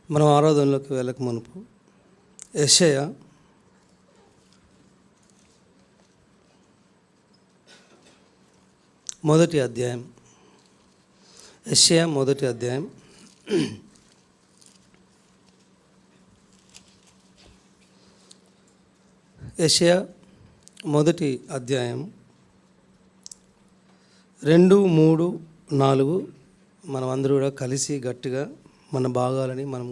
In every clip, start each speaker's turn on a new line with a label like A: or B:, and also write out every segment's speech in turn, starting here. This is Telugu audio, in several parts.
A: మనం ఆరాధనలోకి వెళ్ళక మునుపు యెషయా మొదటి అధ్యాయం. యెషయా మొదటి అధ్యాయం. యెషయా మొదటి అధ్యాయం 2, 3, 4 మనం అందరూ కూడా కలిసి గట్టిగా మన భాగాలని మనం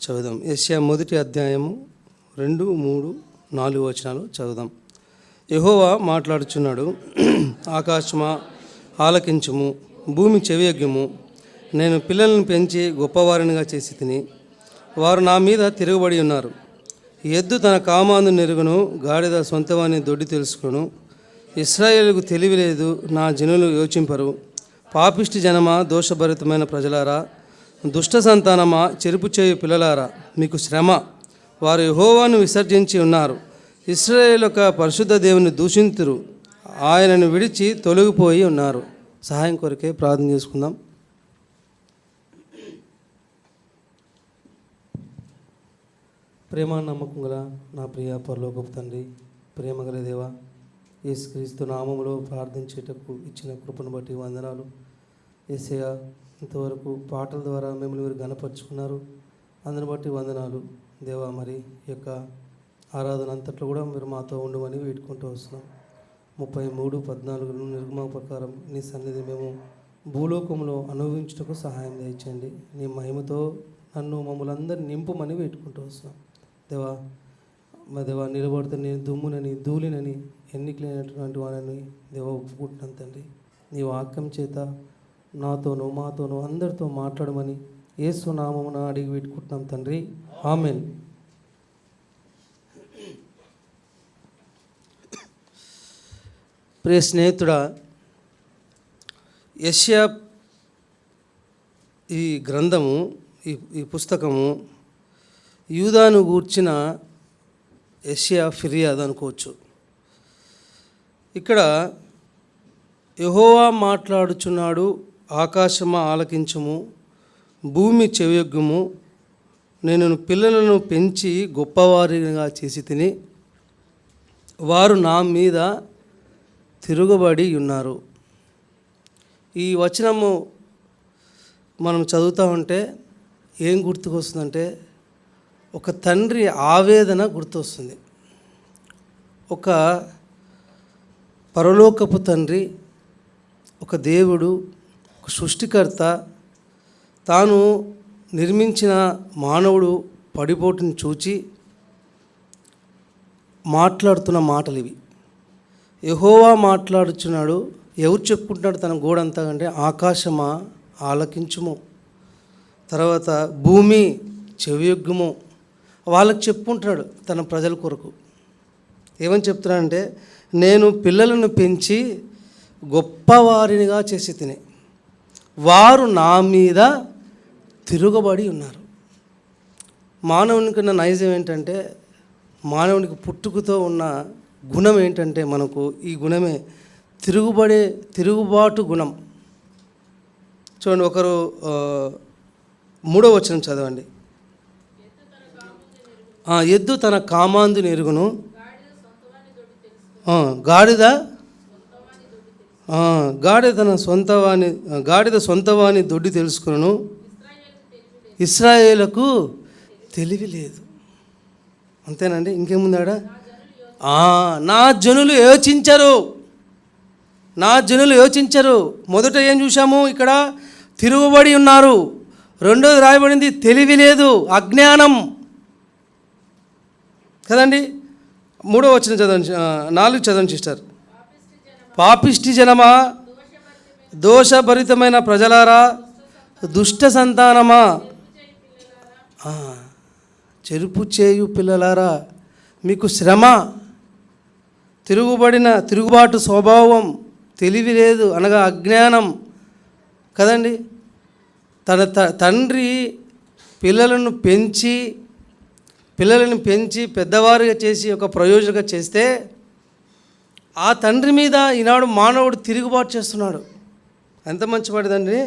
A: చదువుదాం. యెషయా మొదటి అధ్యాయము 2, 3, 4 వచనాలు చదువుదాం. యెహోవా మాట్లాడుచున్నాడు. ఆకాశమా ఆలకించుము, భూమి చెవియొగ్గుము. నేను పిల్లలను పెంచి గొప్పవారినిగా చేసి తిని, వారు నా మీద తిరగబడి ఉన్నారు. ఎద్దు తన కామాందు నెరుగును, గాడిద సొంతవాని దొడ్డి తెలుసుకును. ఇశ్రాయేలుకు తెలివి లేదు, నా జనులు యోచింపరు. పాపిష్టి జనమా, దోషభరితమైన ప్రజలారా, దుష్ట సంతానమా, చెరుపు చేయు పిల్లలారా, మీకు శ్రమ. వారు యెహోవాను విసర్జించి ఉన్నారు. ఇశ్రాయేలు యొక్క పరిశుద్ధ దేవుని దూషింతురు, ఆయనను విడిచి తొలగిపోయి ఉన్నారు. సహాయం కొరకే ప్రార్థన చేసుకుందాం. ప్రేమ నమ్మకం గల నా ప్రియ పరలోకపు తండ్రి, ప్రేమ గల దేవా, యేసుక్రీస్తు నామములో ప్రార్థించేటకు ఇచ్చిన కృపను బట్టి వందనాలు. యేసయ్యా, ఇంతవరకు పాటల ద్వారా మిమ్మల్ని మీరు గణపరుచుకున్నారు, అందుని బట్టి వందనాలు దేవా. మరి ఈ యొక్క ఆరాధన అంతట్లో కూడా మీరు మాతో ఉండమని వేడుకుంటూ వస్తున్నాం. 33:14 నిర్గమ ప్రకారం నీ సన్నిధి మేము భూలోకంలో అనుభవించుటకు సహాయం దయచేయండి. నీ మహిమతో నన్ను మమ్మల్ని అందరినీ నింపుమని వేడుకుంటూ వస్తున్నాం దేవా. మా దేవా, నిలబడితే నేను దుమ్మునని ధూళినని ఎన్నికలేనటువంటి వారిని దేవా ఒప్పుకుంటున్నాను తండ్రి. నీ వాక్యం చేత నాతోనూ మాతోనూ అందరితో మాట్లాడమని యేసు నామమున అడిగి పెట్టుకుంటున్నాం తండ్రి, ఆమెన్. ప్రియ స్నేహితుడా, యెషయా ఈ గ్రంథము, ఈ పుస్తకము యూదాను గూర్చిన యెషయా ఫిర్యాదు అనుకోవచ్చు. ఇక్కడ యెహోవా మాట్లాడుచున్నాడు. ఆకాశమా ఆలకించుము, భూమి చెవియొగ్గుము. నేను పిల్లలను పెంచి గొప్పవారిగా చేసి తిని, వారు నా మీద తిరుగుబడి ఉన్నారు. ఈ వచనము మనం చదువుతూ ఉంటే ఏం గుర్తుకొస్తుందంటే, ఒక తండ్రి ఆవేదన గుర్తొస్తుంది. ఒక పరలోకపు తండ్రి, ఒక దేవుడు, ఒక సృష్టికర్త, తాను నిర్మించిన మానవుడు పడిపోటుని చూచి మాట్లాడుతున్న మాటలు ఇవి. యెహోవా మాట్లాడుచున్నాడు. ఎవరు చెప్పుకుంటున్నాడు తన గోడంతా అంటే, ఆకాశమా ఆలకించుము, తర్వాత భూమి చెవియొగ్గుము. వాళ్ళకి చెప్పుకుంటున్నాడు తన ప్రజల కొరకు. ఏమని చెప్తున్నాడంటే, నేను పిల్లలను పెంచి గొప్పవారినిగా చేసి తిని, వారు నా మీద తిరుగుబడి ఉన్నారు. మానవునికున్న నైజం ఏంటంటే, మానవునికి పుట్టుకతో ఉన్న గుణం ఏంటంటే, మనకు ఈ గుణమే తిరుగుబాటు గుణం. చూడండి, ఒకరు 3వ వచనం చదవండి. ఎద్దు తన కామాందు నెరుగును, గాడిద సొంతవాని దొడ్డి తెలుసుకును. ఇశ్రాయేలుకు తెలివి లేదు. అంతేనండి, ఇంకేముందాడా? నా జనులు యోచించరు, నా జనులు యోచించరు. మొదట ఏం చూసాము? ఇక్కడ తిరుగుబడి ఉన్నారు. రెండోది రాయబడింది తెలివి లేదు, అజ్ఞానం కదండి. 3వ వచనం చదవండి, 4 చదవండి సిస్టర్. పాపిష్టి జనమా, దోషభరితమైన ప్రజలారా, దుష్ట సంతానమా, చెరుపు చేయు పిల్లలారా, మీకు శ్రమ. తిరుగుబాటు స్వభావం, తెలివి లేదు అనగా అజ్ఞానం కదండి. తన తండ్రి పిల్లలను పెంచి పెద్దవారిగా చేసి ఒక ప్రయోజనంగా చేస్తే, ఆ తండ్రి మీద ఈనాడు మానవుడు తిరుగుబాటు చేస్తున్నాడు. ఎంత మంచివాడిదండి.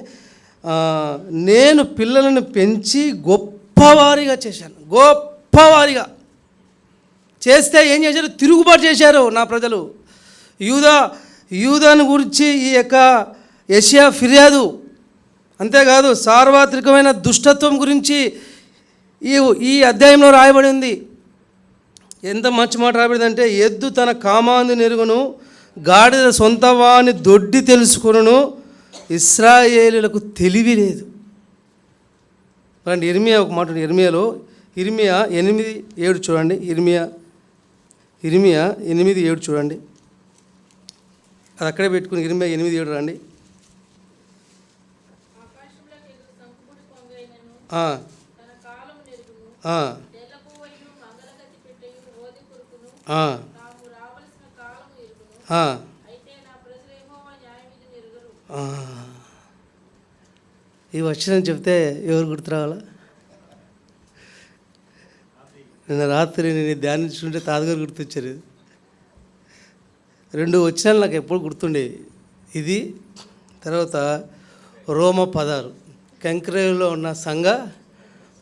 A: నేను పిల్లలను పెంచి గొప్పవారిగా చేశాను. గొప్పవారిగా చేస్తే ఏం చేశారు? తిరుగుబాటు చేశారు నా ప్రజలు. యూదాను గురించి ఈ యొక్క యెషయా ఫిర్యాదు. అంతేకాదు సార్వత్రికమైన దుష్టత్వం గురించి ఈ అధ్యాయంలో రాయబడి ఉంది. ఎంత మంచి మాట రాయబడింది అంటే, ఎద్దు తన కామాందు నెరుగును, గాడిద సొంత వాని దొడ్డి తెలుసుకును, ఇశ్రాయేలులకు తెలివి లేదు. రండి ఇర్మియా ఒక మాట. ఇర్మియా 8:7 చూడండి. ఇర్మియా 8:7 చూడండి. అది అక్కడే పెట్టుకుని ఇర్మియా 8:7 రండి. ఈ వచ్చిన చెప్తే ఎవరు గుర్తు రావాలా? నిన్న రాత్రి నేను ధ్యానించుకుంటే తాతగారు గుర్తొచ్చారు. 2 వచనాలు నాకు ఎప్పుడు గుర్తుండేవి. ఇది తర్వాత రోమ 16 కంక్రేలో ఉన్న సంఘ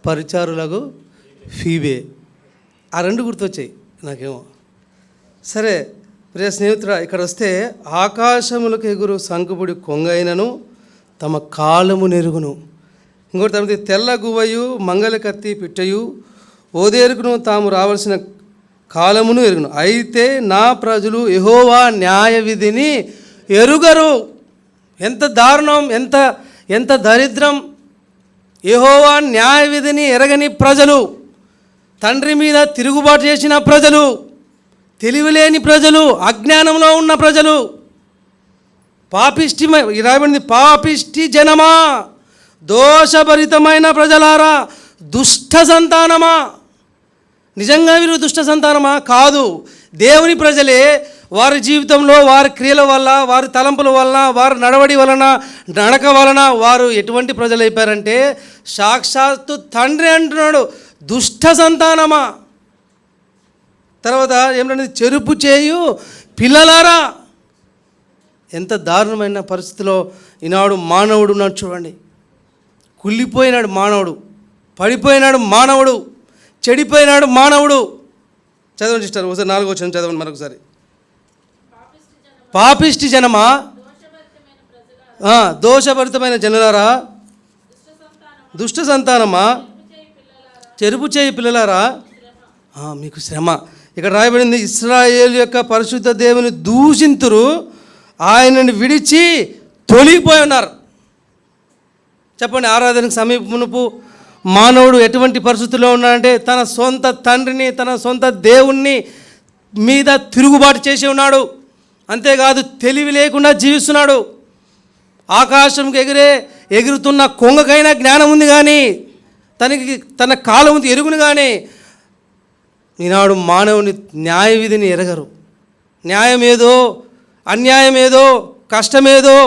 A: పరిచారులకు ఫీబే. ఆ 2 గుర్తొచ్చాయి నాకేమో. సరే ప్రియ స్నేహితుడా, ఇక్కడ వస్తే ఆకాశములకు ఎగురు సంకుపుడి కొంగైనను తమ కాలము నెరుగును. ఇంకోటి తమ తెల్ల గువ్వయు మంగళ కత్తి పిట్టయు ఓదేరుకును తాము రావాల్సిన కాలమును ఎరుగును. అయితే నా ప్రజలు యెహోవా న్యాయ విధిని ఎరుగరు. ఎంత దారుణం, ఎంత దరిద్రం! యెహోవా న్యాయ విధిని ఎరగని ప్రజలు, తండ్రి మీద తిరుగుబాటు చేసిన ప్రజలు, తెలివిలేని ప్రజలు, అజ్ఞానంలో ఉన్న ప్రజలు, పాపిష్టి జనమా, దోషభరితమైన ప్రజలారా, దుష్ట సంతానమా. నిజంగా వీరు దుష్ట సంతానమా? కాదు. దేవుని ప్రజలే. వారి జీవితంలో వారి క్రియల వల్ల, వారి తలంపుల వలన, వారి నడవడి వలన, నడక వలన వారు ఎటువంటి ప్రజలు అయిపోయారంటే, సాక్షాత్తు తండ్రి అంటున్నాడు, దుష్ట సంతానమా. తర్వాత ఏమిటంటే, చెరుపు చేయు పిల్లలారా. ఎంత దారుణమైన పరిస్థితిలో ఈనాడు మానవుడు ఉన్నాడు చూడండి. కుళ్ళిపోయినాడు మానవుడు, పడిపోయినాడు మానవుడు, చెడిపోయినాడు మానవుడు. చదవండి సిస్టర్, ఒకసారి 4వ వచనం చదవండి మరొకసారి. పాపిష్టి జనమా, దోషభరితమైన జనులారా, దుష్ట సంతానమా, చెరుపు చేయి పిల్లలారా, మీకు శ్రమ. ఇక్కడ రాయబడింది, ఇశ్రాయేలు యొక్క పరిశుద్ధ దేవుని దూషింతురు, ఆయనని విడిచి తొలిగిపోయి ఉన్నారు. చెప్పండి, ఆరాధనకు సమీపమునుపు మానవుడు ఎటువంటి పరిస్థితుల్లో ఉన్నాడంటే, తన సొంత తండ్రిని, తన సొంత దేవుణ్ణి మీద తిరుగుబాటు చేసి ఉన్నాడు. అంతేకాదు తెలివి లేకుండా జీవిస్తున్నాడు. ఆకాశంకి ఎగురుతున్న కొంగకైనా జ్ఞానం ఉంది, కానీ తన కాలం ఉంది ఎరుగును, కానీ ఈనాడు మానవుని న్యాయ విధిని ఎరగరు. న్యాయం ఏదో, అన్యాయం ఏదో, కష్టమేదో,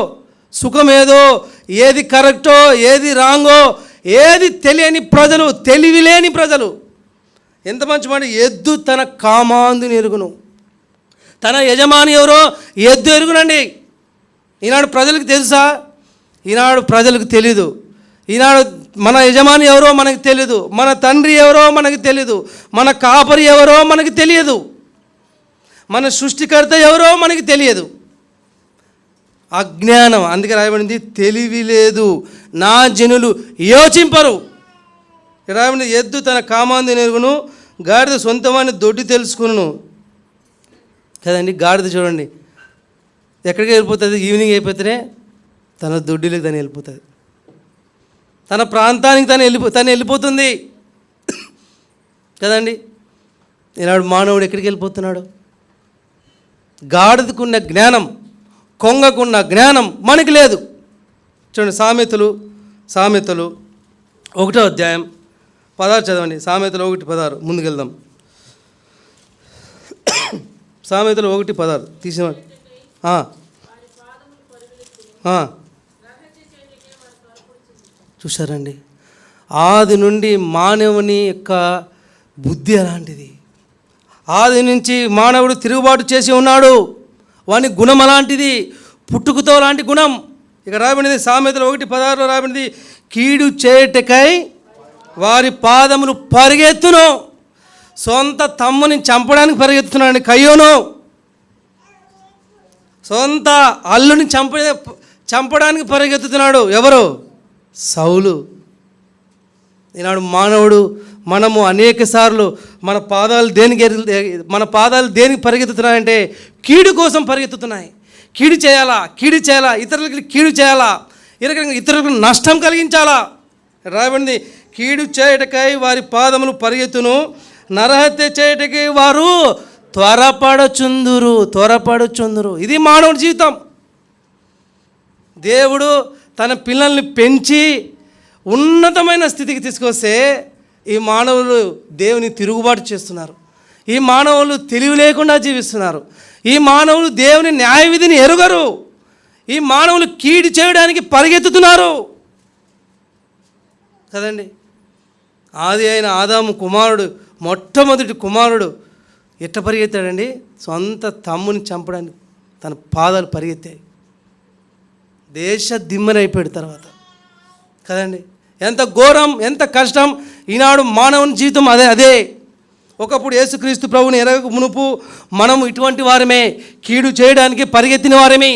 A: సుఖమేదో, ఏది కరెక్టో, ఏది రాంగో, ఏది తెలియని ప్రజలు, తెలివి లేని ప్రజలు. ఎంత మంచి మాట! ఎద్దు తన కామాందుని ఎరుగును. తన యజమాని ఎవరో ఎద్దు ఎరుగునండి. ఈనాడు ప్రజలకు తెలుసా? ఈనాడు ప్రజలకు తెలీదు. ఈనాడు మన యజమాని ఎవరో మనకు తెలీదు, మన తండ్రి ఎవరో మనకు తెలీదు, మన కాపరి ఎవరో మనకు తెలియదు, మన సృష్టికర్త ఎవరో మనకు తెలియదు. అజ్ఞానం. అందుకే రాయబడింది, తెలివి లేదు, నా జనులు యోచింపరు. రాయబడింది, ఎద్దు తన కామాంది నెరుగును, గాడిద సొంతవాన్ని దొడ్డి తెలుసుకును. కదండి, గాడిద చూడండి ఎక్కడికి వెళ్ళిపోతుంది? ఈవినింగ్ అయిపోతేనే తన దొడ్డిలోకి తను వెళ్ళిపోతుంది, తన ప్రాంతానికి తను వెళ్ళిపోతుంది కదండి. ఈనాడు మానవుడు ఎక్కడికి వెళ్ళిపోతున్నాడు? గాడిదకున్న జ్ఞానం, కొంగకున్న జ్ఞానం మనకి లేదు. చూడండి, సామెతలు 1వ అధ్యాయం 16 చదవండి. సామెతలు 1:16 ముందుకెళ్దాం. సామెతలు 1:16 తీసేవాడు. చూసారండి, ఆది నుండి మానవుని యొక్క బుద్ధి అలాంటిది. ఆది నుంచి మానవుడు తిరుగుబాటు చేసి ఉన్నాడు. వాని గుణం అలాంటిది, పుట్టుకతో లాంటి గుణం. ఇక రాబడింది సామెతలు 1:16 రాబడింది, కీడు చేయుటకై వారి పాదములు పరిగెత్తును. సొంత తమ్ముని చంపడానికి పరిగెత్తుతున్నాడు కయ్యోను. సొంత అల్లుని చంపడానికి పరిగెత్తుతున్నాడు ఎవరు? సౌలు. ఈనాడు మానవుడు మనము అనేక సార్లు మన పాదాలు దేనికి పరిగెత్తుతున్నాయంటే కీడు కోసం పరిగెత్తుతున్నాయి. కీడు చేయాలా, ఇతరులకి కీడు చేయాలా, ఇతరులకు నష్టం కలిగించాలా. రాబడింది, కీడు చేయుటకై వారి పాదములు పరిగెత్తును, నరహత్య చేయుటకై వారు త్వరపడుచుందురు. ఇది మానవుడి జీవితం. దేవుడు తన పిల్లల్ని పెంచి ఉన్నతమైన స్థితికి తీసుకొస్తే ఈ మానవులు దేవుని తిరుగుబాటు చేస్తున్నారు. ఈ మానవులు తెలివి లేకుండా జీవిస్తున్నారు. ఈ మానవులు దేవుని న్యాయ విధిని ఎరుగరు. ఈ మానవులు కీడు చేయడానికి పరిగెత్తుతున్నారు కదండి. ఆది అయిన ఆదాము కుమారుడు, మొట్టమొదటి కుమారుడు ఎట్ట పరిగెత్తాడండి? సొంత తమ్ముని చంపడానికి తన పాదాలు పరిగెత్తాయి. దేశ దిమ్మరైపోయాడు తర్వాత కదండి. ఎంత ఘోరం, ఎంత కష్టం. ఈనాడు మానవుని జీవితం అదే. ఒకప్పుడు యేసుక్రీస్తు ప్రభుని ఎరగక మునుపు మనము ఇటువంటి వారమే, కీడు చేయడానికి పరిగెత్తిన వారమే,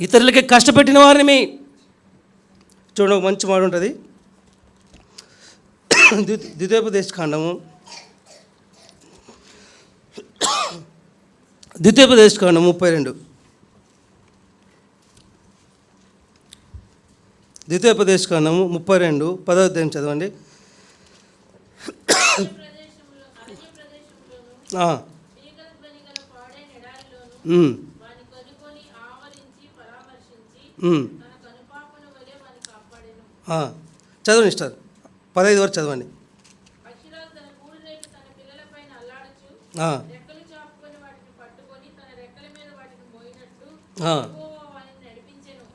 A: ఇతరులకి కష్టపెట్టిన వారమే. చూడండి, ఒక మంచి మాట ఉంటుంది. ద్వితీయోపదేశకాండము 32. ద్వితీయోపదేశకాండము 32 10వ అధ్యాయం చదవండి. చదవండి సార్, 15 వరకు చదవండి.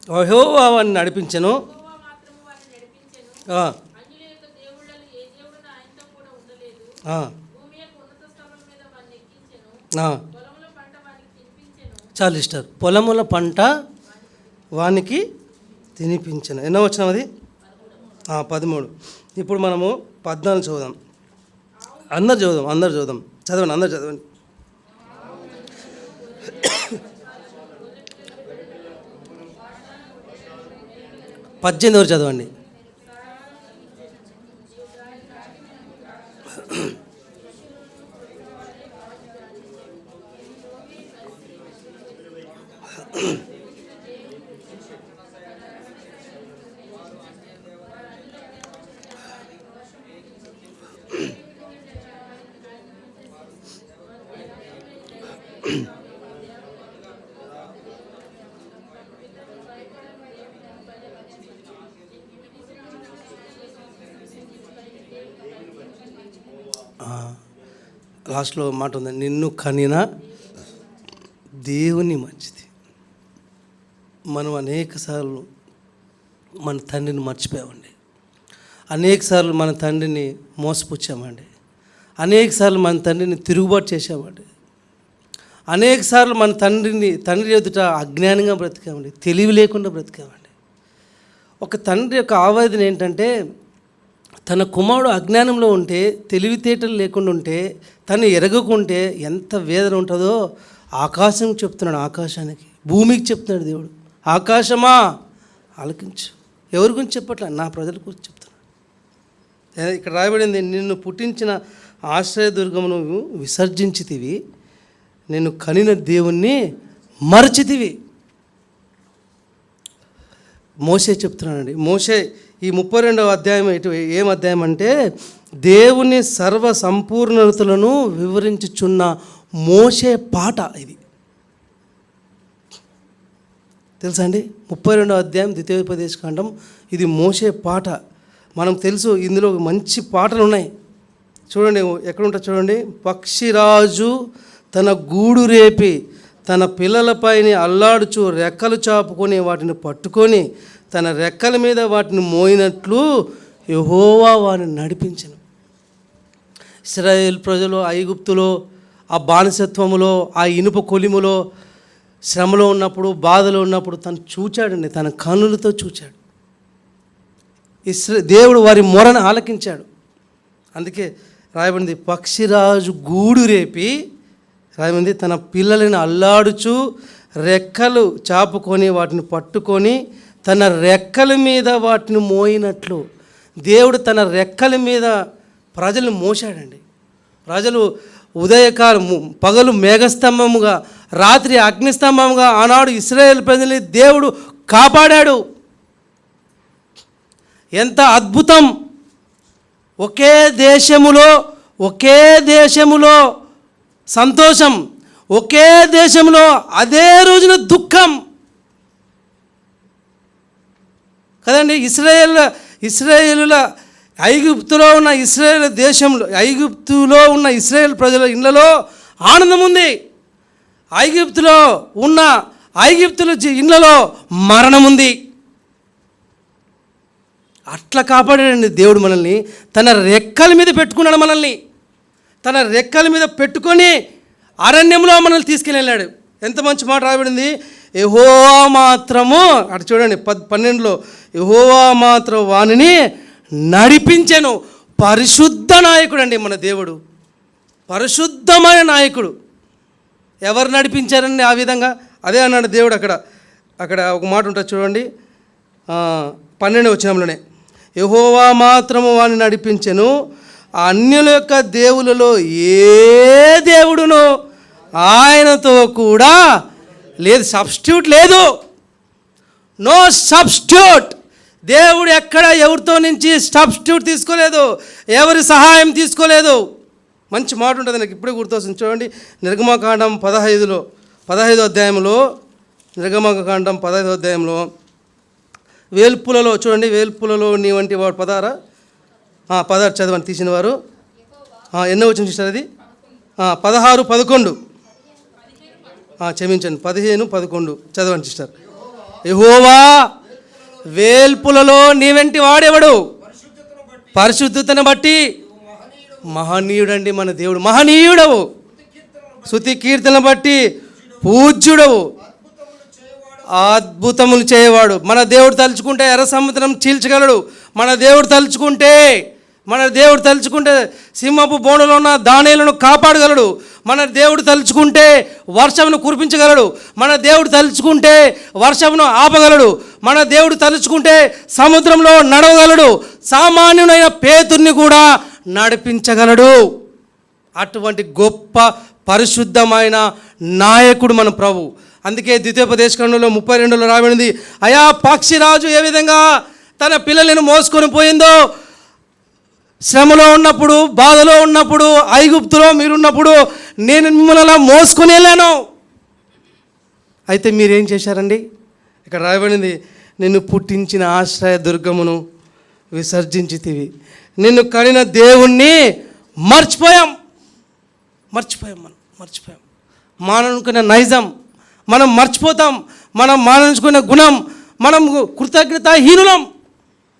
A: యెహోవా వారిని నడిపించెను. చాలు ఇస్తారు. పొలముల పంట వానికి తినిపించను. ఎన్నో వచ్చినాం అది? 13. ఇప్పుడు మనము 14 చదువుదాం. అందరు చదువుదాం. చదవండి, అందరు చదవండి. పద్దెనిమిది వరకు చదవండి. లాస్ట్లో మాట ఉంది, నిన్ను కనిన దేవుని మంచిది. మనం అనేకసార్లు మన తండ్రిని మర్చిపోయామండి. అనేకసార్లు మన తండ్రిని మోసపుచ్చామండి. అనేకసార్లు మన తండ్రిని తిరుగుబాటు చేశామండి. అనేకసార్లు మన తండ్రి ఎదుట అజ్ఞానంగా బ్రతికామండి, తెలివి లేకుండా బ్రతికామండి. ఒక తండ్రి యొక్క ఆవేదన ఏంటంటే, తన కుమారుడు అజ్ఞానంలో ఉంటే, తెలివితేటలు లేకుండా ఉంటే, తను ఎరగకుంటే ఎంత వేదన ఉంటుందో ఆకాశం చెప్తున్నాడు. ఆకాశానికి, భూమికి చెప్తున్నాడు దేవుడు. ఆకాశమా ఆలకించు. ఎవరి గురించి చెప్పట్లే, నా ప్రజల గురించి చెప్తున్నాడు. ఇక్కడ రాయబడింది, నిన్ను పుట్టించిన ఆశ్రయదుర్గమును విసర్జించితివి, నిన్ను కనిన దేవుణ్ణి మరచితివి. మోషే చెప్తున్నానండి. మోషే ఈ 32వ అధ్యాయం ఏం అధ్యాయం అంటే, దేవుని సర్వ సంపూర్ణతలను వివరించుచున్న మోషే పాట ఇది. తెలుసా అండి? 32వ అధ్యాయం ద్వితీయోపదేశకాండం, ఇది మోషే పాట. మనం తెలుసు, ఇందులో మంచి పాటలు ఉన్నాయి. చూడండి, ఎక్కడుంటా చూడండి. పక్షిరాజు తన గూడు రేపి తన పిల్లలపైన అల్లాడుచు రెక్కలు చాపుకొని వాటిని పట్టుకొని తన రెక్కల మీద వాటిని మోయినట్లు యెహోవా వారిని నడిపించెను. ఇశ్రాయేల్ ప్రజలు ఐగుప్తులో, ఆ బానిసత్వములో, ఆ ఇనుప కొలిములో శ్రమలో ఉన్నప్పుడు, బాధలో ఉన్నప్పుడు తను చూచాడండి, తన కన్నులతో చూచాడు. దేవుడు వారి మొరను ఆలకించాడు. అందుకే రాయబడింది, పక్షిరాజు గూడు రేపి రాయబడింది, తన పిల్లలను అల్లాడుచు రెక్కలు చాపుకొని వాటిని పట్టుకొని తన రెక్కల మీద వాటిని మోయినట్లు. దేవుడు తన రెక్కల మీద ప్రజలు మోసాడండి. ప్రజలు ఉదయకాలం పగలు మేఘస్తంభముగా, రాత్రి అగ్నిస్తంభముగా ఆనాడు ఇశ్రాయేలు ప్రజల్ని దేవుడు కాపాడాడు. ఎంత అద్భుతం! ఒకే దేశములో సంతోషం, ఒకే దేశంలో అదే రోజున దుఃఖం కదండి. ఇశ్రాయేలుల ఐగుప్తులో ఉన్న ఇశ్రాయేల్ దేశంలో, ఐగుప్తులో ఉన్న ఇశ్రాయేల్ ప్రజల ఇళ్లలో ఆనందం ఉంది. ఐగుప్తుల ఇళ్లలో మరణం ఉంది. అట్లా కాపాడాడండి దేవుడు మనల్ని. తన రెక్కల మీద పెట్టుకున్నాడు మనల్ని. తన రెక్కల మీద పెట్టుకొని అరణ్యంలో మనల్ని తీసుకెళ్ళాడు. ఎంత మంచి మాట రాయబడింది, యెహోవా మాత్రము, అటు చూడండి 12లో, యెహోవా మాత్రం వానిని నడిపించెను. పరిశుద్ధ నాయకుడు అండి మన దేవుడు, పరిశుద్ధమైన నాయకుడు. ఎవరు నడిపించారండి ఆ విధంగా? అదే అన్నాడు దేవుడు. అక్కడ ఒక మాట ఉంటుంది చూడండి, 12వ వచనంలోనే, యెహోవా మాత్రము వాని నడిపించెను, అన్యుల యొక్క దేవులలో ఏ దేవుడును ఆయనతో కూడా లేదు. సబ్స్టిట్యూట్ లేదు, నో సబ్స్టిట్యూట్. దేవుడు ఎక్కడ ఎవరితో నుంచి సబ్స్టిట్యూట్ తీసుకోలేదు, ఎవరి సహాయం తీసుకోలేదు. మంచి మాట ఉంటుంది, నాకు ఇప్పుడే గుర్తొస్తుంది చూడండి. నిర్గమకాండం 15వ అధ్యాయంలో, నిర్గమకాండం 15వ అధ్యాయంలో వేల్పులలో చూడండి, వేల్పులలో నీ వంటి వాడు 16 చదవండి తీసిన వారు. ఎన్నో వచ్చిన సిస్టర్ అది? 16, 11 క్షమించండి, 15, 11 చదవండి సిస్టర్. యెహోవా వేల్పులలో నీ వెంటి వాడెవడు? పరిశుద్ధతను బట్టి మహనీయుడండి మన దేవుడు. మహనీయుడవు, స్తుతి కీర్తనను బట్టి పూజ్యుడవు, అద్భుతములు చేయవాడు. మన దేవుడు తలుచుకుంటే ఎర్ర సముద్రం చీల్చగలడు. మన దేవుడు తలుచుకుంటే సింహపు బోనులో ఉన్న దానియేలును కాపాడగలడు. మన దేవుడు తలుచుకుంటే వర్షమును కురిపించగలడు. మన దేవుడు తలుచుకుంటే వర్షమును ఆపగలడు. మన దేవుడు తలుచుకుంటే సముద్రంలో నడవగలడు. సామాన్యుడైన పేతుర్ని కూడా నడిపించగలడు. అటువంటి గొప్ప పరిశుద్ధమైన నాయకుడు మన ప్రభు. అందుకే ద్వితీయోపదేశకాండంలో 32లో రాబడింది, అయా పక్షిరాజు ఏ విధంగా తన పిల్లలను మోసుకొని పోయిందో, శ్రమలో ఉన్నప్పుడు, బాధలో ఉన్నప్పుడు, ఐగుప్తులో మీరున్నప్పుడు నేను మిమ్మల్ని అలా మోసుకొని వెళ్ళాను. అయితే మీరేం చేశారండి? ఇక్కడ రాయబడింది, నిన్ను పుట్టించిన ఆశ్రయ దుర్గమును విసర్జించితివి, నిన్ను కనిన దేవుణ్ణి మర్చిపోయాం. మానవుకున్న నైజం మనం మర్చిపోతాం. మనం మానవుకున్న గుణం, మనం కృతజ్ఞతాహీనులం.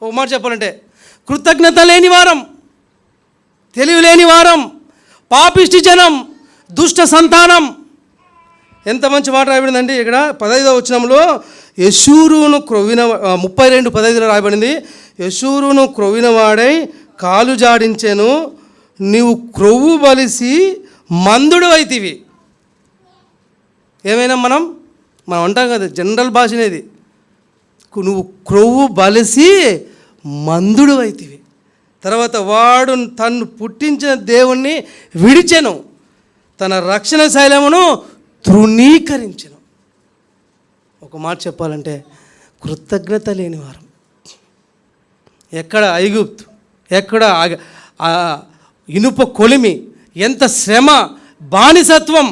A: ఒక మాట చెప్పాలంటే కృతజ్ఞత లేని వారం, తెలివి లేని వారం, పాపిష్టి జనం, దుష్ట సంతానం. ఎంత మంచి మాట రాయబడిందండి ఇక్కడ 15వ వచనంలో. యెషూరును క్రొవ్విన 32:15లో రాయబడింది, యెషూరును క్రొవ్విన వాడై కాలు జాడించెను, నీవు క్రొవ్వు బలిసి మందుడు అయితివి. ఏమైనా మనం అంటాం కదా, జనరల్ భాషనేది, నువ్వు క్రొవ్వు బలిసి మందుడు అయితివి. తర్వాత వాడు తను పుట్టించిన దేవుణ్ణి విడిచెను, తన రక్షణ శైలమును తృణీకరించెను. ఒక మాట చెప్పాలంటే కృతజ్ఞత లేని వారం. ఎక్కడ ఐగుప్తు, ఎక్కడ ఇనుప కొలిమి, ఎంత శ్రమ, బానిసత్వం.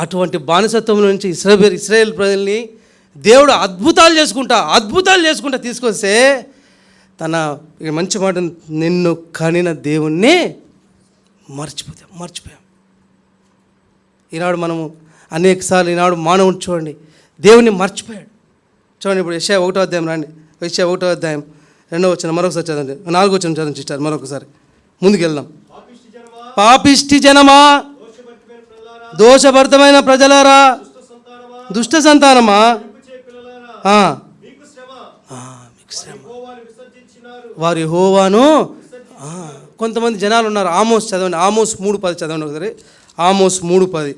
A: అటువంటి బానిసత్వం నుంచి ఇశ్రాయేల్ ప్రజల్ని దేవుడు అద్భుతాలు చేసుకుంటా తీసుకొస్తే, తన మంచి మాట, నిన్ను కనిన దేవుణ్ణి మర్చిపోయాం. ఈనాడు మనము అనేకసార్లు, ఈనాడు మానవుడు చూడండి దేవుణ్ణి మర్చిపోయాడు. చూడండి ఇప్పుడు యెషయా 1వ అధ్యాయం రండి. యెషయా 1వ అధ్యాయం 2వ వచనం మరొకసారి చదవండి, 4వ వచనం చదవండి సిస్టర్. మరొకసారి ముందుకు వెళ్దాం. పాపిష్టి జనమా, దోషభరితమైన ప్రజలారా, దుష్ట సంతానమా, మీకు శ్రమ. వారు యెహోవాను కొంతమంది జనాలు ఉన్నారు. ఆమోస్ చదవండి, ఆమోస్ 3:10 చదవండి ఒకసారి. ఆమోస్ 3:10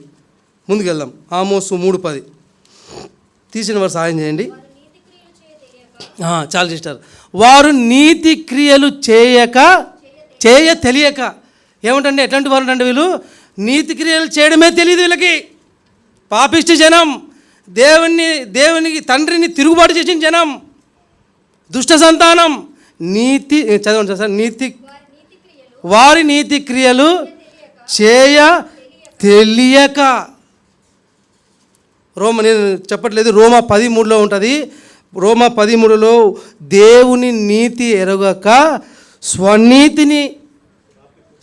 A: ముందుకెళ్దాం. ఆమోస్ 3:10 తీసిన వారు సాయం చేయండి. చాలా చేస్తారు. వారు నీతి క్రియలు తెలియక ఏమిటంటే ఎట్లాంటి వారు అంటే వీళ్ళు నీతి క్రియలు చేయడమే తెలియదు వీళ్ళకి. పాపిష్టి జనం, దేవునికి తండ్రిని తిరుగుబాటు చేసిన జనం, దుష్ట సంతానం. నీతి చదవండి సార్. వారి నీతి క్రియలు తెలియక. నేను చెప్పట్లేదు, రోమా 13లో ఉంటుంది. రోమా 13లో దేవుని నీతి ఎరగక స్వనీతిని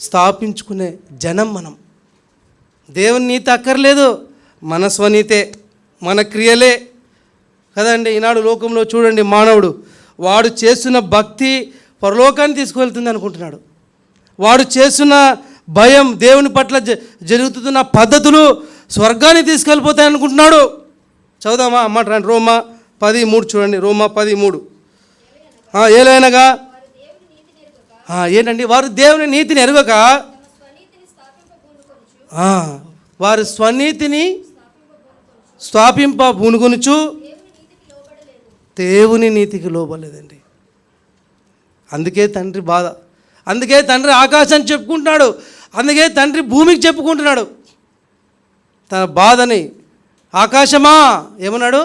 A: స్థాపించుకునే జనం మనం. దేవుని నీతి అక్కర్లేదు, మన స్వనీతే, మన క్రియలే కదండి. ఈనాడు లోకంలో చూడండి, మానవుడు వాడు చేస్తున్న భక్తి పరలోకాన్ని తీసుకువెళ్తుంది అనుకుంటున్నాడు. వాడు చేస్తున్న భయం, దేవుని పట్ల జరుగుతున్న పద్ధతులు స్వర్గాన్ని తీసుకెళ్ళిపోతాయి అనుకుంటున్నాడు. చదువుదామా అన్నమాట రండి. రోమా 13 చూడండి. రోమా 13 ఏలైనగా ఏంటండి, వారు దేవుని నీతిని ఎరుగక వారి స్వనీతిని స్థాపింప పూనుకొనుచు దేవుని నీతికి లోబడలేదండి. అందుకే తండ్రి బాధ, అందుకే తండ్రి ఆకాశాన్ని చెప్పుకుంటున్నాడు, అందుకే తండ్రి భూమికి చెప్పుకుంటున్నాడు తన బాధని. ఆకాశమా ఏమన్నాడు,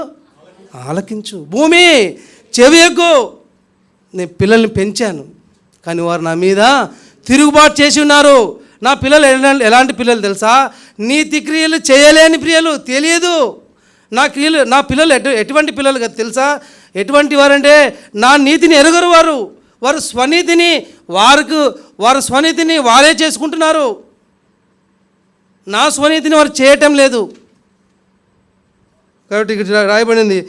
A: ఆలకించు, భూమి చెవి ఎగ్గు. నేను పిల్లల్ని పెంచాను కానీ వారు నా మీద తిరుగుబాటు చేసి ఉన్నారు. నా పిల్లలు ఎలాంటి పిల్లలు తెలుసా, నీతి క్రియలు చేయలేని ప్రియలు. తెలియదు నా పిల్లలు ఎటువంటి పిల్లలు కదా తెలుసా, ఎటువంటి వారంటే నా నీతిని ఎరగరు. వారు స్వనీతిని వారు స్వనీతిని వారే చేసుకుంటున్నారు. నా స్వనీతిని వారు చేయటం లేదు. కాబట్టి ఇక్కడ రాయబడింది,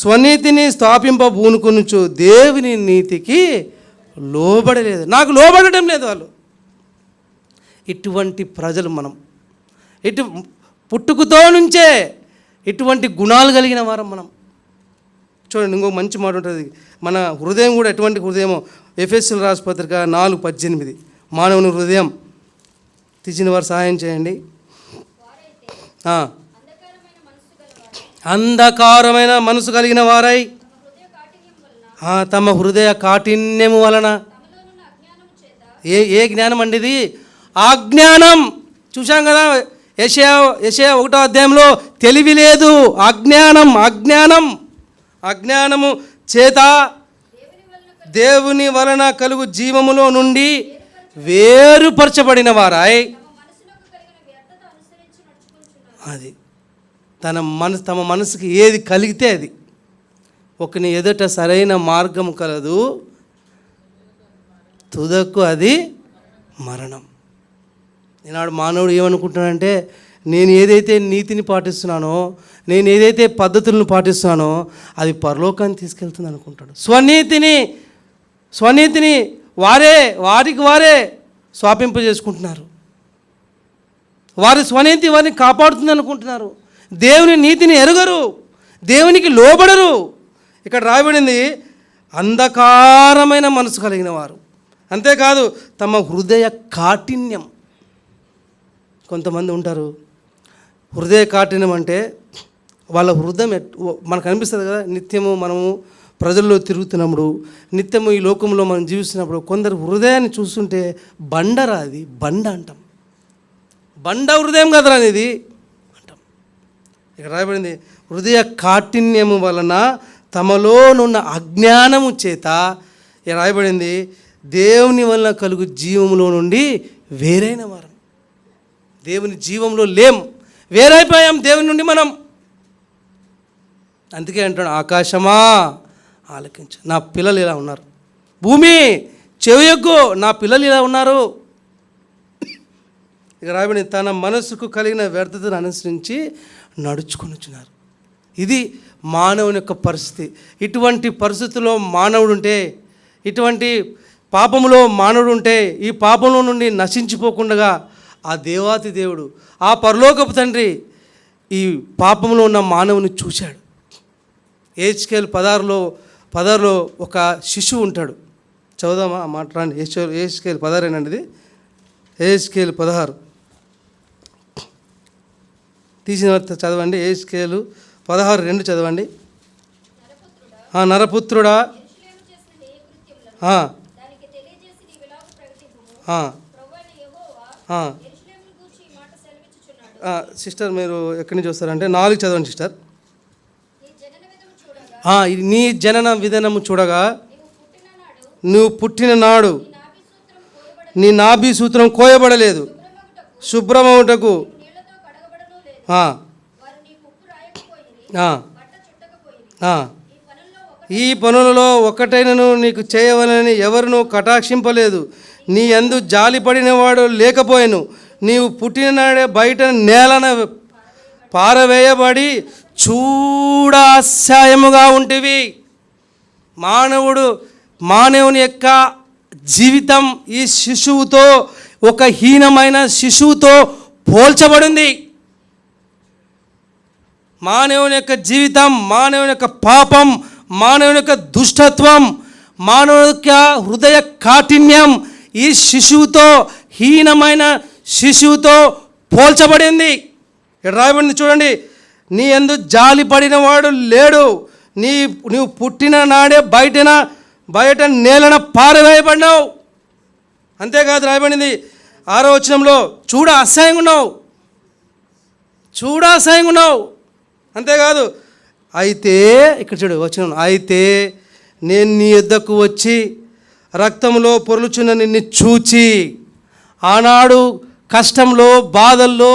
A: స్వనీతిని స్థాపింప పూనుకొనుచు దేవుని నీతికి లోబడలేదు. నాకు లోబడటం లేదు వాళ్ళు. ఇటువంటి ప్రజలు మనం. పుట్టుకతో నుంచే ఇటువంటి గుణాలు కలిగిన వారం మనం. చూడండి, ఇంకో మంచి మాట ఉంటుంది. మన హృదయం కూడా ఎటువంటి హృదయమో. ఎఫెసీయుల రాసిన పత్రిక 4:18 మానవుని హృదయం. తీసిన వారు సహాయం చేయండి. అంధకారమైన మనసు కలిగిన వారై తమ హృదయ కాఠిన్యము వలన ఏ జ్ఞానం అండి ఇది? అజ్ఞానం. చూశాం కదా యెషయా 1వ అధ్యాయంలో తెలివి లేదు, అజ్ఞానము చేత దేవుని వలన కలుగు జీవములో నుండి వేరుపరచబడిన వారాయ్. అది తమ మనసుకి ఏది కలిగితే అది. ఒకని ఎదుట సరైన మార్గం కలదు, తుదకు అది మరణం. ఈనాడు మానవుడు ఏమనుకుంటున్నాడంటే, నేను ఏదైతే నీతిని పాటిస్తున్నానో, నేను ఏదైతే పద్ధతులను పాటిస్తున్నానో అది పరలోకాన్ని తీసుకెళ్తుంది అనుకుంటాడు. స్వనీతిని వారికి వారే స్వాపింప చేసుకుంటున్నారు. వారి స్వనీతి వారిని కాపాడుతుంది అనుకుంటున్నారు. దేవుని నీతిని ఎరుగరు, దేవునికి లోబడరు. ఇక్కడ రాయబడింది అంధకారమైన మనసు కలిగిన వారు. అంతేకాదు తమ హృదయ కాఠిన్యం. కొంతమంది ఉంటారు, హృదయ కాఠిన్యం అంటే వాళ్ళ హృదయం మనకు అనిపిస్తుంది కదా. నిత్యము మనము ప్రజల్లో తిరుగుతున్నప్పుడు, నిత్యము ఈ లోకంలో మనం జీవిస్తున్నప్పుడు కొందరు హృదయాన్ని చూస్తుంటే బండరా, అది బండ అంటాం. బండ హృదయం కదరా అనేది అంటాం. ఇక్కడ రాయబడింది హృదయ కాఠిన్యము వలన తమలోనున్న అజ్ఞానము చేత రాయబడింది దేవుని వలన కలుగు జీవములో నుండి వేరైన వారం. దేవుని జీవంలో లేం, వేరైపోయాం దేవుని నుండి మనం. అందుకే అంటాడు, ఆకాశమా ఆలకించు, నా పిల్లలు ఇలా ఉన్నారు. భూమి చెవియొగ్గు, నా పిల్లలు ఇలా ఉన్నారు. ఇక రాబడి తన మనసుకు కలిగిన వ్యర్థతను అనుసరించి నడుచుకొనిచున్నారు. ఇది మానవుని యొక్క పరిస్థితి. ఇటువంటి పరిస్థితుల్లో మానవుడు ఉంటే, ఇటువంటి పాపములో మానవుడు ఉంటే, ఈ పాపంలో నుండి నశించిపోకుండా ఆ దేవాతి దేవుడు, ఆ పరలోకపు తండ్రి ఈ పాపంలో ఉన్న మానవుని చూశాడు. హెచ్కేల్ 16లో ఒక శిశువు ఉంటాడు. చదువుదామా ఆ మాట రాండి. హెచ్కేల్ 16 ఏనండి ఇది. హెచ్కేల్ 16 తీసిన చదవండి. హెచ్కేలు 16:2 చదవండి. నరపుత్రుడా, సిస్టర్ మీరు ఎక్కడి నుంచి వస్తారంటే 4 చదవండి సిస్టర్. నీ జనన విధానము చూడగా నువ్వు పుట్టిన నాడు నీ నాభి సూత్రం కోయబడలేదు, శుభ్రమవుటకు ఈ పనులలో ఒకటైనను నీకు చేయవలని ఎవరునూ కటాక్షింపలేదు. నీ యందు జాలిపడినవాడు లేకపోయాను. నీవు పుట్టిన నాడే బయట నేలన పారవేయబడి చూడాస్యాయముగా ఉంటివి. మానవుని యొక్క జీవితం ఈ శిశువుతో, ఒక హీనమైన శిశువుతో పోల్చబడింది. మానవుని యొక్క జీవితం, మానవుని యొక్క పాపం, మానవుని యొక్క దుష్టత్వం, మానవుని యొక్క హృదయ కాఠిన్యం ఈ శిశువుతో, హీనమైన శిశువుతో పోల్చబడింది. ఇక్కడ రాయబడింది చూడండి. నీ యందు జాలి పడినవాడు లేడు. నీవు పుట్టిన నాడే బయట నేలన పారవేయబడినావు. అంతేకాదు రాయబడింది 6వ వచనంలో, చూడ అసహ్యంగా ఉన్నావు. అంతేకాదు, అయితే ఇక్కడ చూడు వచనం, అయితే నేను నీ యొద్దకు వచ్చి రక్తంలో పొర్లుచున్న నిన్ను చూచి, ఆనాడు కష్టంలో, బాధల్లో,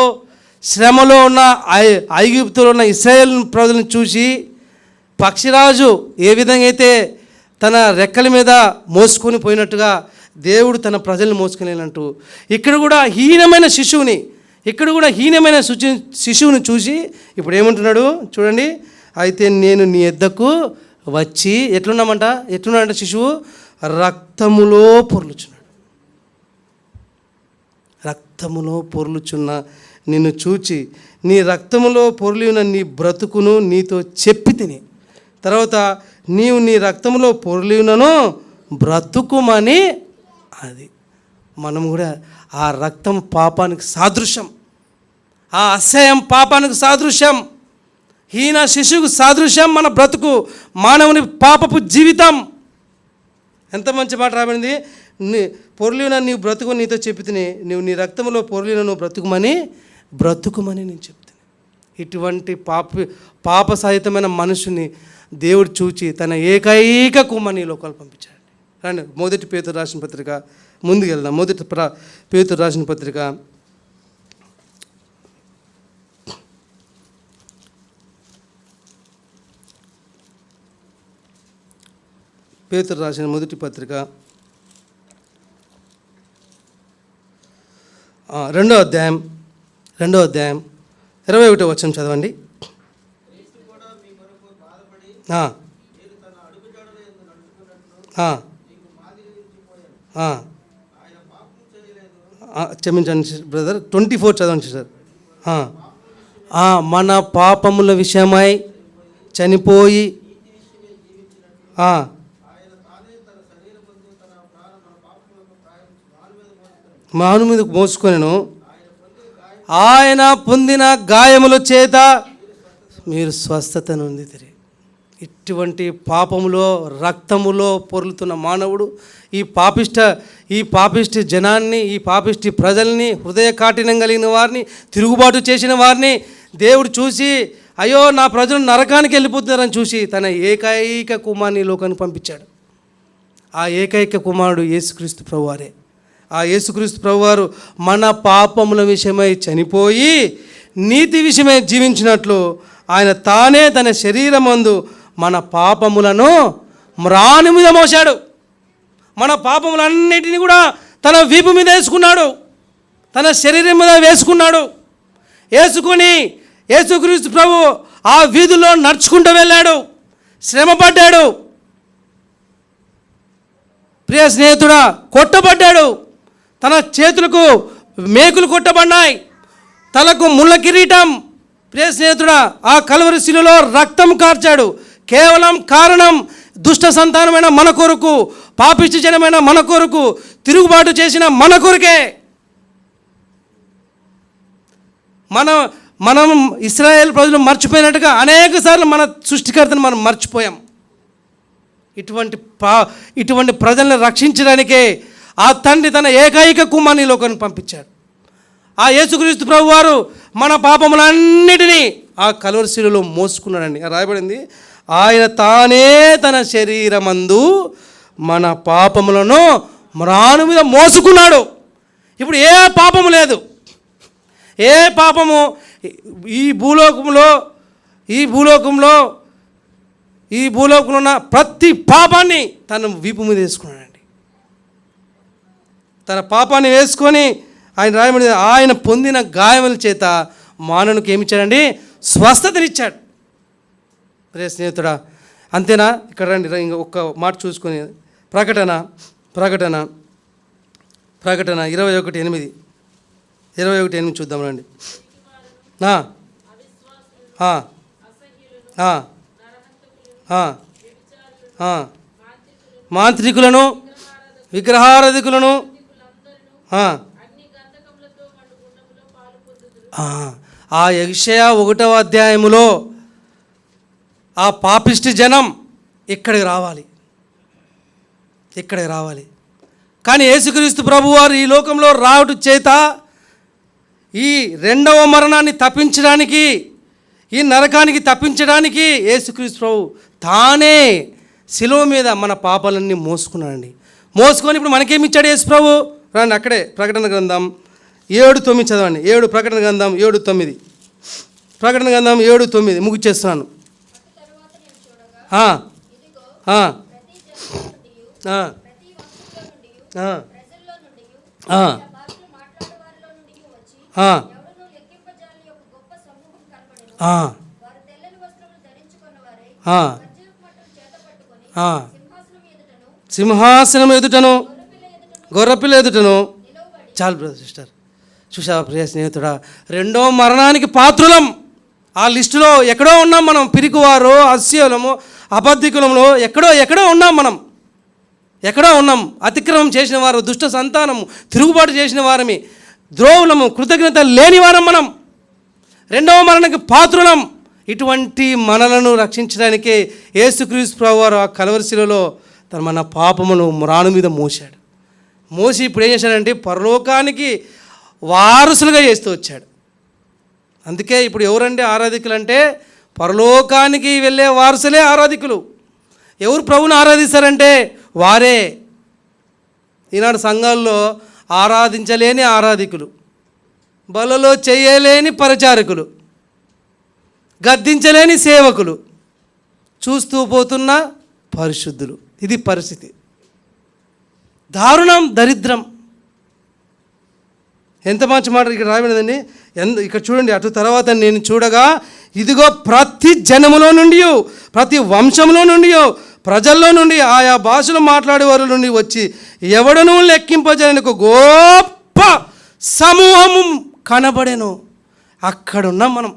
A: శ్రమలో ఉన్న ఐగుప్తులో ఉన్న ఇశ్రాయేల్ ప్రజలను చూసి, పక్షిరాజు ఏ విధంగా అయితే తన రెక్కల మీద మోసుకొని పోయినట్టుగా దేవుడు తన ప్రజల్ని మోసుకెళ్ళినట్టు ఇక్కడ కూడా హీనమైన శిశువుని చూసి ఇప్పుడు ఏమంటున్నాడు చూడండి. అయితే నేను నీ యొద్దకు వచ్చి ఎట్లున్నాడంట శిశువు రక్తములో పొర్లుచున్న నిన్ను చూచి, నీ రక్తములో పొర్లిన నీ బ్రతుకును నీతో చెప్పి తిని, తర్వాత నీవు నీ రక్తములో పొర్లినను బ్రతుకుమని. అది మనం కూడా ఆ రక్తం పాపానికి సాదృశ్యం, ఆ అసహ్యం పాపానికి సాదృశ్యం, హీన శిశువుకు సాదృశ్యం మన బ్రతుకు, మానవుని పాపపు జీవితం. ఎంత మంచి మాట రాబడింది. పొర్లిన నీవు బ్రతుకు నీతో చెప్తుని, నువ్వు నీ రక్తంలో పొర్లిన నువ్వు బ్రతుకుమని నేను చెప్తాను. ఇటువంటి పాప సహితమైన మనుషుని దేవుడు చూచి తన ఏకైక కుమారుని ఈ లోకాలు పంపించాడు. రండి మొదటి పేతురు రాసిన పత్రిక ముందుకు వెళ్దాం. మొదటి పేతురు రాసిన పత్రిక మొదటి పత్రిక 2వ అధ్యాయం 21వ వచనం చదవండి. క్షమించండి బ్రదర్, 24 చదవండి సార్. మన పాపముల విషయమై చనిపోయి మాను మీద మోసుకొనెను, ఆయన పొందిన గాయముల చేత మీరు స్వస్థత నొందితిరి. ఇటువంటి పాపములో, రక్తములో పొర్లుతున్న మానవుడు ఈ పాపిష్టి జనాన్ని, ఈ పాపిష్టి ప్రజల్ని, హృదయ కాఠిన్యం కలిగిన వారిని, తిరుగుబాటు చేసిన వారిని దేవుడు చూసి, అయ్యో నా ప్రజలు నరకానికి వెళ్ళిపోతున్నారని చూసి తన ఏకైక కుమారుని లోకానికి పంపించాడు. ఆ ఏకైక కుమారుడు యేసుక్రీస్తు ప్రభువారే. ఆ యేసుక్రీస్తు ప్రభువారు మన పాపముల విషయమై చనిపోయి నీతి విషయమై జీవించినట్లు ఆయన తానే తన శరీరమందు మన పాపములను మ్రాను మీద మోశాడు. మన పాపములన్నిటినీ కూడా తన వీపు మీద వేసుకున్నాడు, తన శరీరం మీద వేసుకున్నాడు. వేసుకొని యేసుక్రీస్తు ప్రభు ఆ వీధుల్లో నడుచుకుంటూ వెళ్ళాడు, శ్రమపడ్డాడు, ప్రియ స్నేహితుడా కొట్టబడ్డాడు, తన చేతులకు మేకులు కొట్టబడినాయి, తలకు ముళ్ళ కిరీటం. ప్రియ స్నేహితుడా, ఆ కల్వరి శిలువలో రక్తం కార్చాడు. కేవలం కారణం దుష్ట సంతానమైన మన కొరకు, పాపిష్టి జనమైన మన కొరకు, తిరుగుబాటు చేసిన మన కొరకే. మనం ఇశ్రాయేల్ ప్రజలు మర్చిపోయినట్టుగా అనేక సార్లు మన సృష్టికర్తను మనం మర్చిపోయాం. ఇటువంటి ప్రజల్ని రక్షించడానికే ఆ తండ్రి తన ఏకైక కుమారుని ఈ లోకానికి పంపించాడు. ఆ యేసుక్రీస్తు ప్రభు వారు మన పాపములన్నిటినీ ఆ కల్వరి శిలువలో మోసుకున్నాడండి. రాయబడింది, ఆయన తానే తన శరీరమందు మన పాపములను మ్రాను మీద మోసుకున్నాడు. ఇప్పుడు ఏ పాపము లేదు, ఏ పాపము ఈ భూలోకంలో ఉన్న ప్రతి పాపాన్ని తన వీపు మీద వేసుకున్నాడండి. తన పాపాన్ని వేసుకొని ఆయన రాయబడి, ఆయన పొందిన గాయముల చేత మానవునికి ఏమిచ్చాడండి? స్వస్థతనిచ్చాడు. రే స్నేహితుడా, అంతేనా? ఇక్కడ రండి, ఇంకా ఒక్క మాట చూసుకొని ప్రకటన 21:8 చూద్దాం రండి. మాంత్రికులను, విగ్రహారాధికులను, ఆ యెషయా 1వ అధ్యాయములో ఆ పాపిష్టి జనం ఇక్కడికి రావాలి. కానీ యేసుక్రీస్తు ప్రభువారు ఈ లోకంలో రావడం చేత ఈ రెండవ మరణాన్ని తప్పించడానికి, ఈ నరకానికి తప్పించడానికి యేసుక్రీస్తు ప్రభు తానే శిలువ మీద మన పాపాలన్నీ మోసుకున్నాడండి. మోసుకొని ఇప్పుడు మనకేమిచ్చాడు యేసు ప్రభు? రండి, అక్కడే ప్రకటన గ్రంథం 7:9 చదవండి. 7 ప్రకటన గ్రంథం 7:9 ప్రకటన గ్రంథం 7:9 ముగిచేస్తున్నాను. సింహాసనం ఎదుటను గొర్రెపిల్ల ఎదుటను. చాలు బ్రదర్ సిస్టర్, చూసావా ప్రియ స్నేహితుడా, రెండో మరణానికి పాత్రులం. ఆ లిస్టులో ఎక్కడో ఉన్నాం మనం. పిరికివారు, అస్యలము, అబద్ధికులంలో ఎక్కడో ఉన్నాం మనం. ఎక్కడో ఉన్నాం. అతిక్రమం చేసిన వారు, దుష్ట సంతానము, తిరుగుబాటు చేసిన వారమి, ద్రోవులము, కృతజ్ఞత లేని వారం మనం. రెండవ మరణానికి పాత్రులం. ఇటువంటి మనలను రక్షించడానికే యేసుక్రీస్తు ప్రభువారు ఆ కల్వరి శిలువలో మన పాపమును మ్రాను మీద మోసి ఇప్పుడు ఏం చేశాడంటే పరలోకానికి వారసులుగా చేస్తూ వచ్చాడు. అందుకే ఇప్పుడు ఎవరండి ఆరాధికులు అంటే? పరలోకానికి వెళ్ళే వారసులే ఆరాధికులు. ఎవరు ప్రభుని ఆరాధిస్తారంటే వారే. ఈనాడు సంఘాల్లో ఆరాధించలేని ఆరాధికులు, బలలో చేయలేని పరిచారకులు, గద్దించలేని సేవకులు, చూస్తూ పోతున్న పరిశుద్ధులు. ఇది పరిస్థితి. దారుణం, దరిద్రం. ఎంత మంచి మాట ఇక్కడ రాయబడిందండి. ఇక్కడ చూడండి, అటు తర్వాత నేను చూడగా ఇదిగో ప్రతి జనములో నుండి, ప్రతి వంశంలో నుండి, ప్రజల్లో నుండి, ఆయా భాషలు మాట్లాడేవారి నుండి వచ్చి ఎవడనూ లెక్కింపజేయని ఒక గొప్ప సమూహము కనబడెను. అక్కడున్నాం మనం.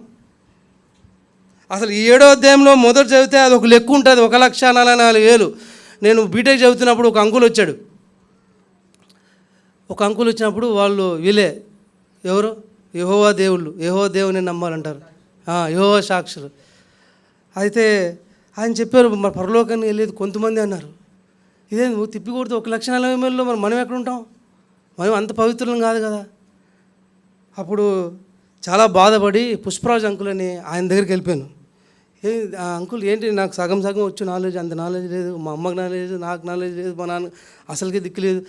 A: అసలు 7వ అధ్యాయంలో మొదట చదివితే అది ఒక లెక్క ఉంటుంది, 1,44,000. నేను బీటెక్ చదువుతున్నప్పుడు ఒక అంకుల్ వచ్చాడు. వాళ్ళు వీళ్ళే ఎవరు? యెహోవా దేవుళ్ళు, యెహోవా దేవుని నమ్మాలంటారు, యెహోవా సాక్షులు. అయితే ఆయన చెప్పారు, మరి పరలోకాన్ని వెళ్ళేది కొంతమంది అన్నారు. ఇదే నువ్వు తిప్పి కొడితే 1,40,000 మనం ఎక్కడ ఉంటాం? మనం అంత పవిత్రులం కాదు కదా. అప్పుడు చాలా బాధపడి పుష్పరాజు అంకుల్ అని ఆయన దగ్గరికి వెళ్ళిపోయాను. అంకుల్ ఏంటి, నాకు సగం వచ్చు నాలెడ్జ్, అంత నాలెడ్జ్ లేదు, మా అమ్మకి నాలెడ్జ్, నాకు నాలెడ్జ్ లేదు, మా నాన్న అసలుకి దిక్కు లేదు,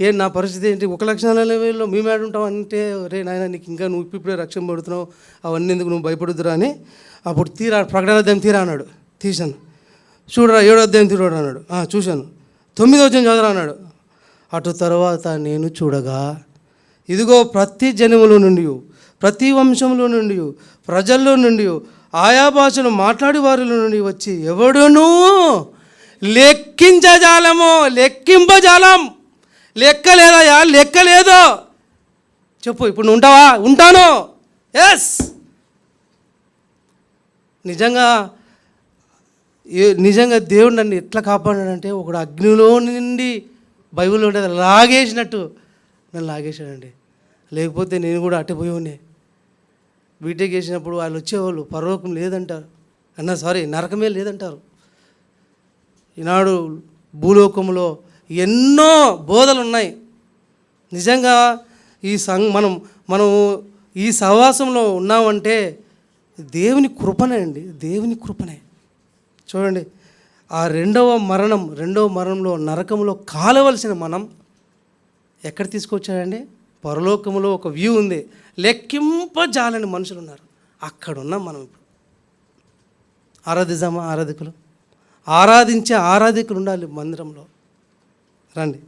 A: ఏంటి నా పరిస్థితి ఏంటి, 1,40,000 మేము ఏడుంటాం అంటే, రే నాయన నీకు ఇంకా నువ్వు ఇప్పుడే రక్షణ పడుతున్నావు, అవన్నీ ఎందుకు, నువ్వు భయపడుతురా అని. అప్పుడు ప్రకటన అధ్యాయం తీరా అన్నాడు. తీశాను. చూడరా 7వ అధ్యాయం తీరా అన్నాడు. చూశాను. 9వ అధ్యాయం చదవరా అన్నాడు. అటు తర్వాత నేను చూడగా ఇదిగో ప్రతి జనములో నుండి, ప్రతి వంశంలో నుండి, ప్రజల్లో నుండి, ఆయా భాషలు మాట్లాడే వారిలో నుండి వచ్చి ఎవడునూ లెక్కింపజాలం. లెక్కలేదయా, లెక్కలేదు. చెప్పు, ఇప్పుడు నువ్వు ఉంటావా? ఉంటాను. ఎస్. నిజంగా దేవుడు నన్ను ఎట్లా కాపాడాడంటే, ఒకడు అగ్నిలో నుండి బైబిల్లో ఉండేది లాగేసినట్టు నన్ను లాగేశాడండి. లేకపోతే నేను కూడా అట్టే పోయేవాడిని. బీటెక్ చేసినప్పుడు వాళ్ళు వచ్చేవాళ్ళు, పరలోకం లేదంటారు, నరకమే లేదంటారు. ఈనాడు భూలోకంలో ఎన్నో బోధలు ఉన్నాయి. నిజంగా మనం ఈ సహవాసంలో ఉన్నామంటే దేవుని కృపనే అండి, దేవుని కృపనే. చూడండి, ఆ రెండవ మరణంలో నరకంలో కాలవలసిన మనం ఎక్కడ తీసుకొచ్చాడండి? పరలోకంలో ఒక వ్యూ ఉంది, లెక్కింపజాలని మనుషులు ఉన్నారు, అక్కడ ఉన్నాం మనం. ఇప్పుడు ఆరాధించే ఆరాధికులు ఉండాలి మందిరంలో. రండి.